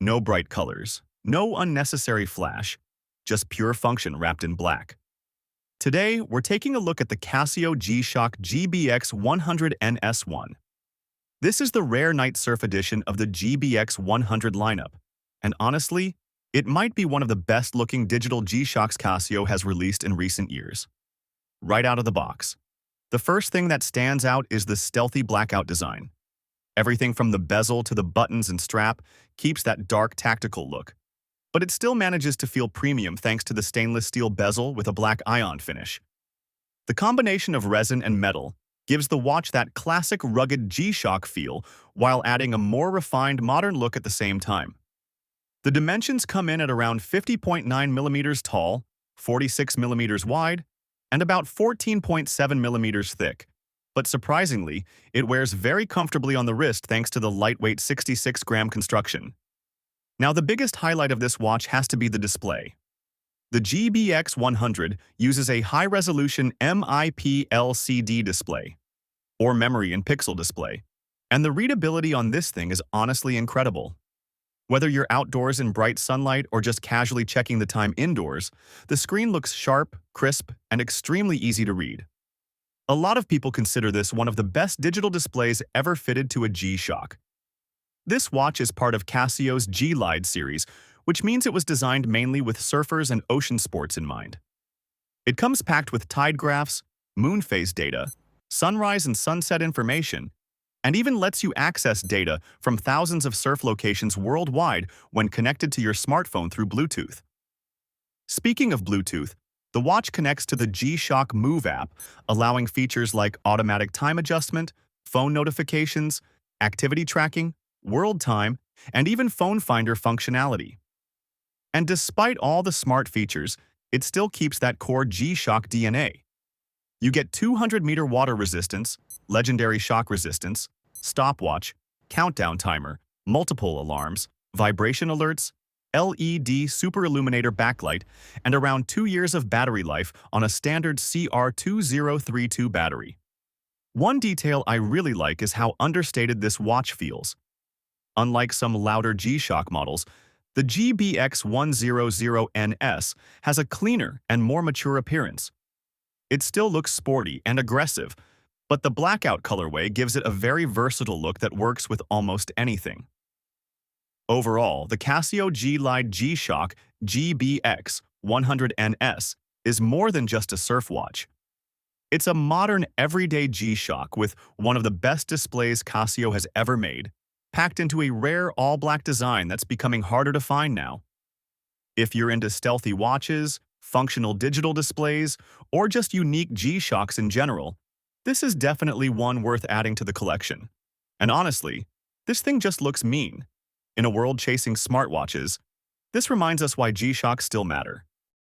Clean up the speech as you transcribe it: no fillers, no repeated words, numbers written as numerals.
No bright colors, no unnecessary flash, just pure function wrapped in black. Today, we're taking a look at the Casio G-Shock GBX-100NS-1. This is the rare night surf edition of the GBX-100 lineup, and honestly, it might be one of the best-looking digital G-Shocks Casio has released in recent years. Right out of the box, the first thing that stands out is the stealthy blackout design. Everything from the bezel to the buttons and strap keeps that dark tactical look, but it still manages to feel premium thanks to the stainless steel bezel with a black ion finish. The combination of resin and metal gives the watch that classic rugged G-Shock feel while adding a more refined modern look at the same time. The dimensions come in at around 50.9 millimeters tall, 46 millimeters wide, and about 14.7 millimeters thick. But surprisingly, it wears very comfortably on the wrist thanks to the lightweight 66-gram construction. Now, the biggest highlight of this watch has to be the display. The GBX-100 uses a high-resolution MIP LCD display, or memory and pixel display, and the readability on this thing is honestly incredible. Whether you're outdoors in bright sunlight or just casually checking the time indoors, the screen looks sharp, crisp, and extremely easy to read. A lot of people consider this one of the best digital displays ever fitted to a G-Shock. This watch is part of Casio's G-LIDE series, which means it was designed mainly with surfers and ocean sports in mind. It comes packed with tide graphs, moon phase data, sunrise and sunset information, and even lets you access data from thousands of surf locations worldwide when connected to your smartphone through Bluetooth. Speaking of Bluetooth, the watch connects to the G-Shock Move app, allowing features like automatic time adjustment, phone notifications, activity tracking, world time, and even phone finder functionality. And despite all the smart features, it still keeps that core G-Shock DNA. You get 200-meter water resistance, legendary shock resistance, stopwatch, countdown timer, multiple alarms, vibration alerts, LED super illuminator backlight, and around 2 years of battery life on a standard CR2032 battery. One detail I really like is how understated this watch feels. Unlike some louder G-Shock models, the GBX-100NS has a cleaner and more mature appearance. It still looks sporty and aggressive, but the blackout colorway gives it a very versatile look that works with almost anything. Overall, the Casio G-LIDE G-Shock GBX-100NS is more than just a surf watch. It's a modern, everyday G-Shock with one of the best displays Casio has ever made, packed into a rare all-black design that's becoming harder to find now. If you're into stealthy watches, functional digital displays, or just unique G-Shocks in general, this is definitely one worth adding to the collection. And honestly, this thing just looks mean. In a world chasing smartwatches, this reminds us why G-Shocks still matter.